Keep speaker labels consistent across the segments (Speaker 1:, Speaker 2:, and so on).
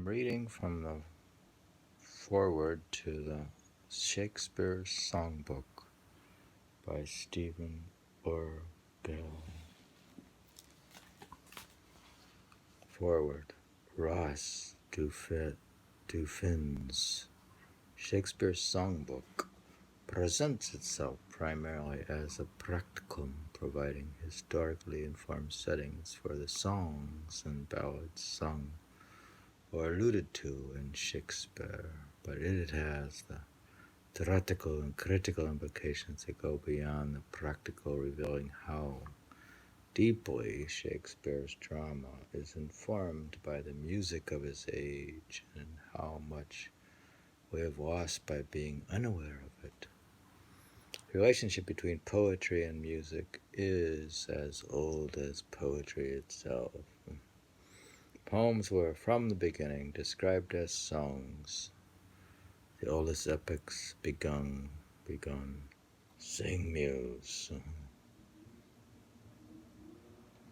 Speaker 1: reading from the foreword to the Shakespeare Songbook by Stephen Orgel. Foreword. Ross Duffin's Shakespeare Songbook presents itself primarily as a practicum providing historically informed settings for the songs and ballads sung or alluded to in Shakespeare, but it has the theoretical and critical implications that go beyond the practical, revealing how deeply Shakespeare's drama is informed by the music of his age and how much we have lost by being unaware of it. The relationship between poetry and music is as old as poetry itself. Poems were, from the beginning, described as songs. The oldest epics begun, sing muse.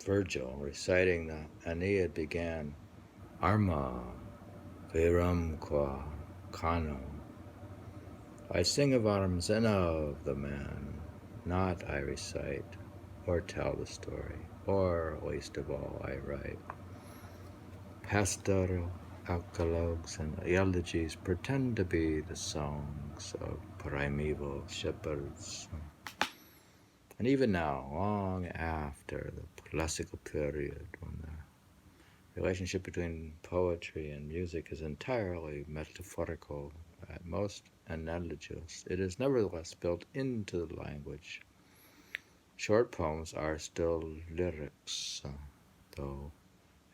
Speaker 1: Virgil, reciting the Aeneid, began, Arma verum qua cano. I sing of arms and of the man, not I recite, or tell the story, or least of all I write. Pastoral alcalogues and eulogies pretend to be the songs of primeval shepherds. And even now, long after the classical period, when the relationship between poetry and music is entirely metaphorical at most and analogous, it is nevertheless built into the language. Short poems are still lyrics, though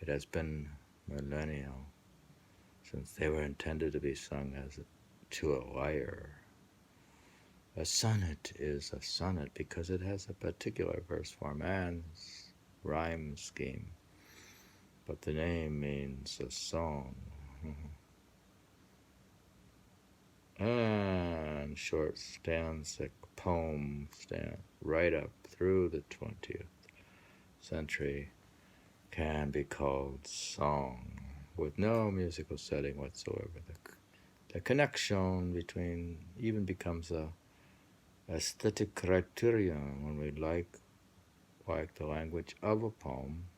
Speaker 1: it has been millennial since they were intended to be sung as to a lyre. A sonnet is a sonnet because it has a particular verse form and rhyme scheme, but the name means a song. And short stanzic poems right up through the 20th century can be called song, with no musical setting whatsoever. The connection between even becomes a aesthetic criterion. When we like the language of a poem,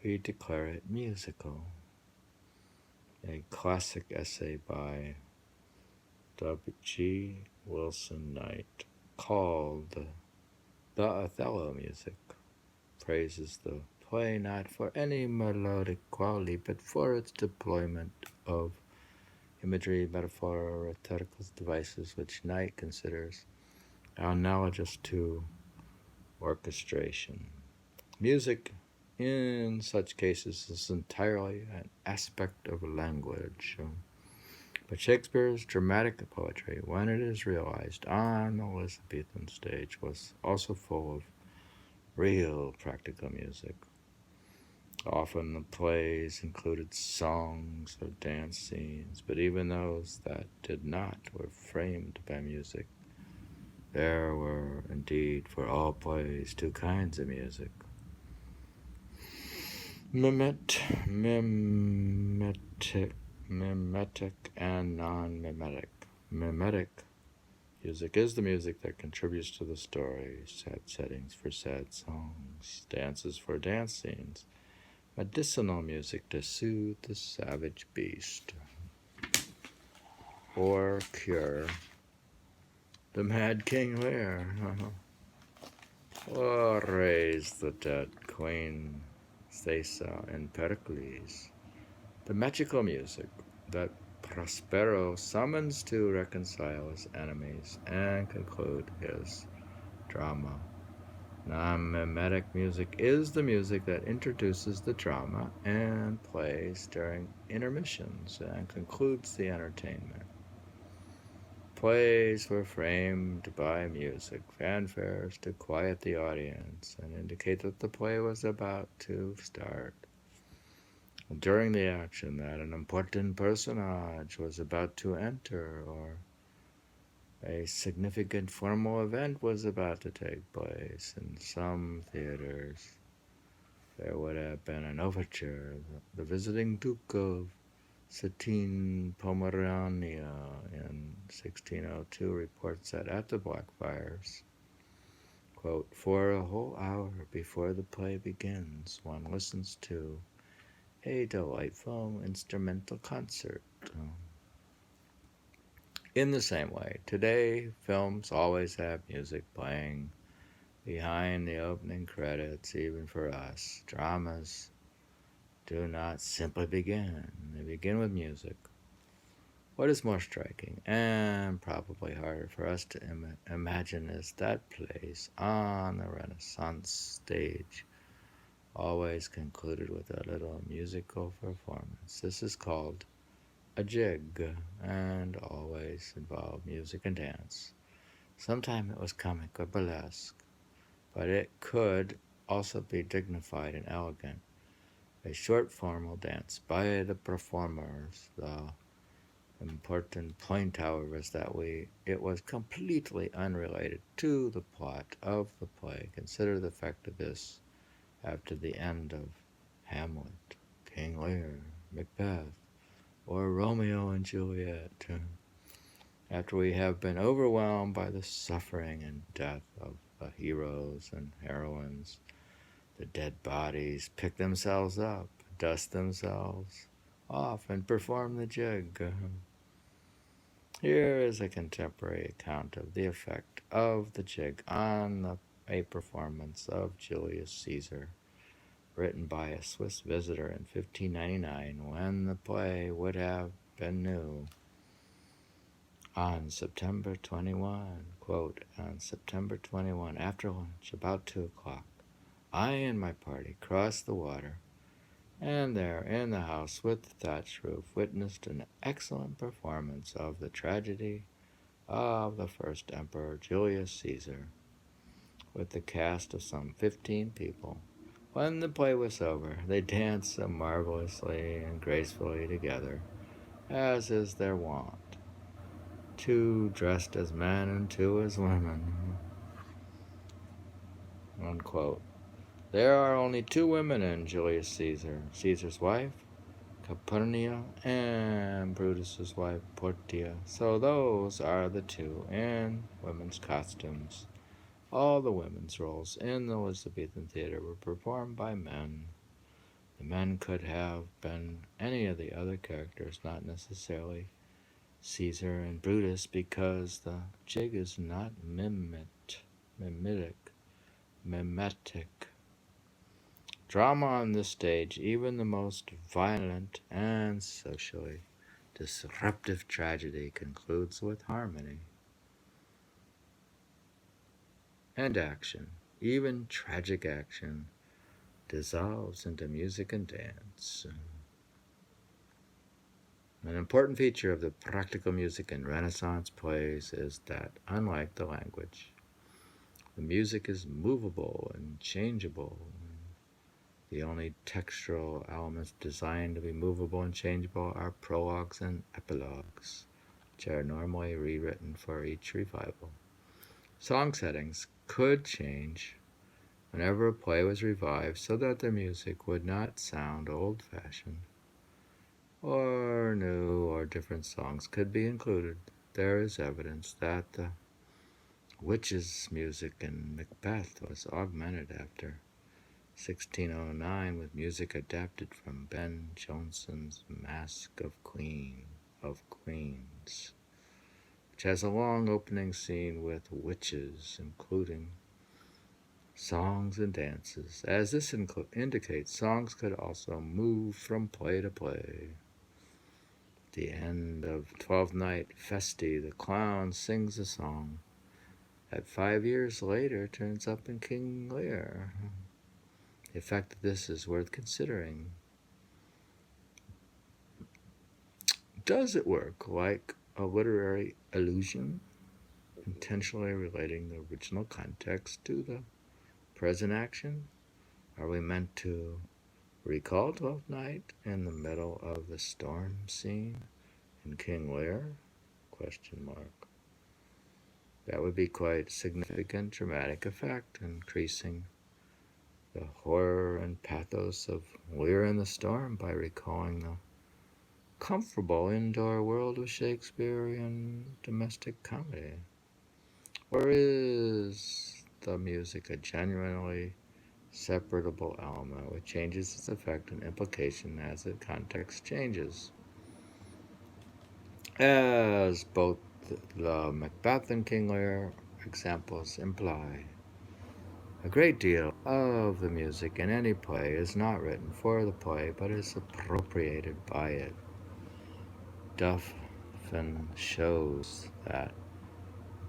Speaker 1: we declare it musical. A classic essay by W.G. Wilson Knight called The Othello Music praises the play not for any melodic quality, but for its deployment of imagery, metaphor, or rhetorical devices which Knight considers analogous to orchestration. Music, in such cases, is entirely an aspect of language. But Shakespeare's dramatic poetry, when it is realized on the Elizabethan stage, was also full of real practical music. Often the plays included songs or dance scenes, but even those that did not were framed by music. There were, indeed, for all plays, two kinds of music. Mimetic and non-mimetic. Mimetic music is the music that contributes to the story, sad settings for sad songs, dances for dance scenes, medicinal music to soothe the savage beast, or cure the mad King Lear, or raise the dead Queen Thesa in Pericles. The magical music that Prospero summons to reconcile his enemies and conclude his drama. Non-mimetic music is the music that introduces the drama and plays during intermissions and concludes the entertainment. Plays were framed by music, fanfares to quiet the audience and indicate that the play was about to start. During the action, that an important personage was about to enter, or a significant formal event was about to take place. In some theaters, there would have been an overture. The visiting Duke of Satine Pomerania in 1602 reports that at the Blackfriars, quote, for a whole hour before the play begins, one listens to a delightful instrumental concert. In the same way, today films always have music playing behind the opening credits, even for us. Dramas do not simply begin, they begin with music. What is more striking, and probably harder for us to imagine, is that plays on the Renaissance stage always concluded with a little musical performance. This is called a jig, and always involved music and dance. Sometimes it was comic or burlesque, but it could also be dignified and elegant. A short formal dance by the performers. The important point, however, is that it was completely unrelated to the plot of the play. Consider the effect of this after the end of Hamlet, King Lear, Macbeth, or Romeo and Juliet. After we have been overwhelmed by the suffering and death of the heroes and heroines, the dead bodies pick themselves up, dust themselves off, and perform the jig. Here is a contemporary account of the effect of the jig on a performance of Julius Caesar, written by a Swiss visitor in 1599, when the play would have been new. On September 21, quote, on September 21, after lunch, about 2 o'clock, I and my party crossed the water, and there, in the house with the thatched roof, witnessed an excellent performance of the tragedy of the first emperor, Julius Caesar, with the cast of some 15 people. When the play was over, they danced so marvelously and gracefully together, as is their wont, 2 dressed as men and 2 as women, unquote. There are only 2 women in Julius Caesar, Caesar's wife, Calpurnia, and Brutus's wife, Portia. So those are the 2 in women's costumes. All the women's roles in the Elizabethan theater were performed by men. The men could have been any of the other characters, not necessarily Caesar and Brutus, because the jig is not mimetic. Drama on this stage, even the most violent and socially disruptive tragedy, concludes with harmony and action. Even tragic action dissolves into music and dance. An important feature of the practical music in Renaissance plays is that, unlike the language, the music is movable and changeable. The only textural elements designed to be movable and changeable are prologues and epilogues, which are normally rewritten for each revival. Song settings could change whenever a play was revived so that the music would not sound old-fashioned, or new or different songs could be included. There is evidence that the witches' music in Macbeth was augmented after 1609 with music adapted from Ben Jonson's Masque of Queens, which has a long opening scene with witches, including songs and dances. As this indicates, songs could also move from play to play. At the end of Twelfth Night Festi, the clown sings a song that 5 years later turns up in King Lear. The effect of this is worth considering. Does it work like a literary allusion, intentionally relating the original context to the present action? Are we meant to recall Twelfth Night in the middle of the storm scene in King Lear? That would be quite significant dramatic effect, increasing the horror and pathos of Lear in the Storm by recalling the comfortable indoor world of Shakespearean domestic comedy? Or is the music a genuinely separable element which changes its effect and implication as the context changes? As both the Macbeth and King Lear examples imply, a great deal of the music in any play is not written for the play but is appropriated by it. Duffin shows that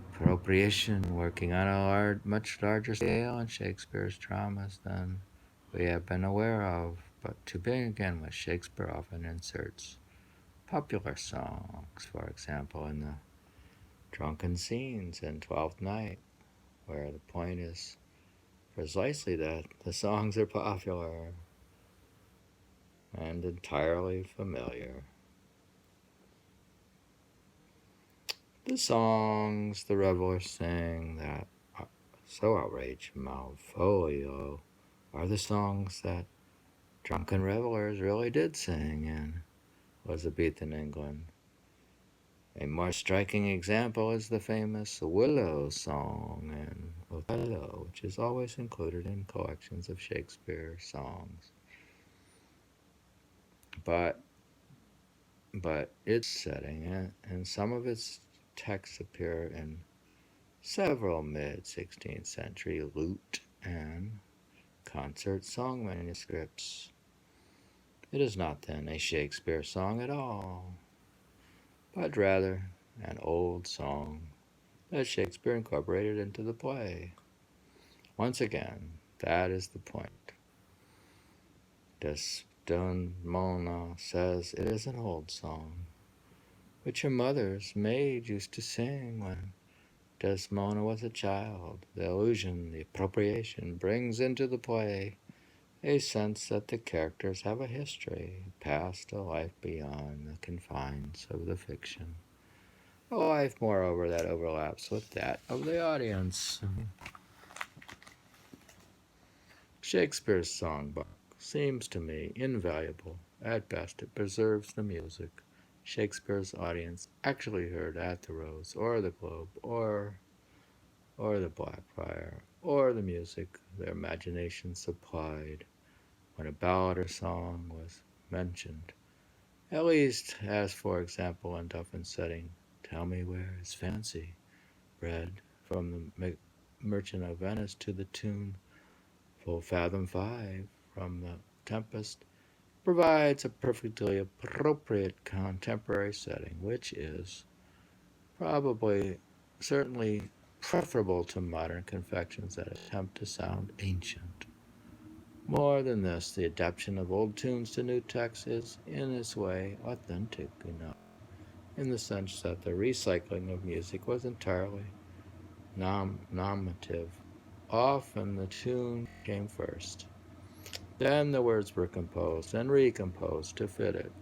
Speaker 1: appropriation working on a much larger scale in Shakespeare's dramas than we have been aware of, but to begin with, Shakespeare often inserts popular songs, for example, in the drunken scenes in Twelfth Night, where the point is precisely that the songs are popular and entirely familiar. The songs the revelers sing that so outrage Malvolio are the songs that drunken revelers really did sing in Elizabethan England. A more striking example is the famous Willow song in Othello, which is always included in collections of Shakespeare songs. But its setting and some of its texts appear in several mid-16th century lute and concert song manuscripts. It is not then a Shakespeare song at all, but rather an old song that Shakespeare incorporated into the play. Once again, that is the point. Desdemona says it is an old song, which her mother's maid used to sing when Desdemona was a child. The allusion, the appropriation, brings into the play a sense that the characters have a history, a past, a life beyond the confines of the fiction. A life, moreover, that overlaps with that of the audience. Shakespeare's Songbook seems to me invaluable. At best, it preserves the music Shakespeare's audience actually heard at the Rose or the Globe or the Blackfriar, or the music their imagination supplied when a ballad or song was mentioned. At least, as for example in Duffin's setting, Tell Me Where is Fancy, read from the Merchant of Venice to the tune Full Fathom 5 from the Tempest, provides a perfectly appropriate contemporary setting, which is probably, certainly preferable to modern confections that attempt to sound ancient. More than this, the adaptation of old tunes to new texts is, in its way, authentic enough, in the sense that the recycling of music was entirely nominative. Often the tune came first. Then the words were composed and recomposed to fit it.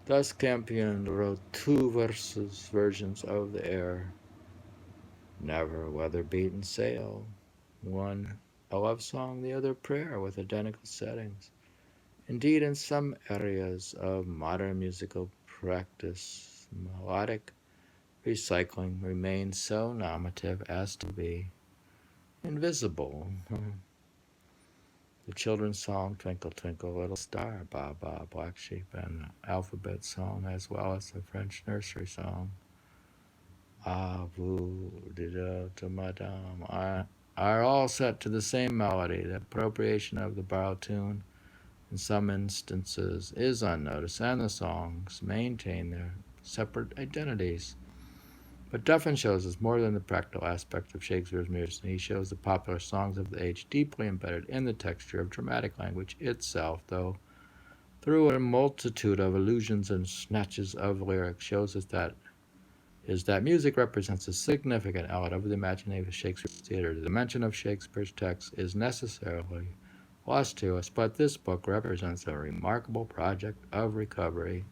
Speaker 1: Thus Campion wrote two versions of the air, Never Weather-Beaten Sail, one a love song, the other prayer, with identical settings. Indeed, in some areas of modern musical practice, melodic recycling remains so nominative as to be invisible. The children's song, Twinkle, Twinkle, Little Star, Ba, Ba, Black Sheep, and the alphabet song, as well as the French nursery song, Ah, vous, de madame, are all set to the same melody. The appropriation of the borrowed tune in some instances is unnoticed, and the songs maintain their separate identities. But Duffin shows us more than the practical aspects of Shakespeare's music. He shows the popular songs of the age deeply embedded in the texture of dramatic language itself, though through a multitude of allusions and snatches of lyrics, shows us that music represents a significant element of the imagination of Shakespeare's theater. The dimension of Shakespeare's text is necessarily lost to us, but this book represents a remarkable project of recovery.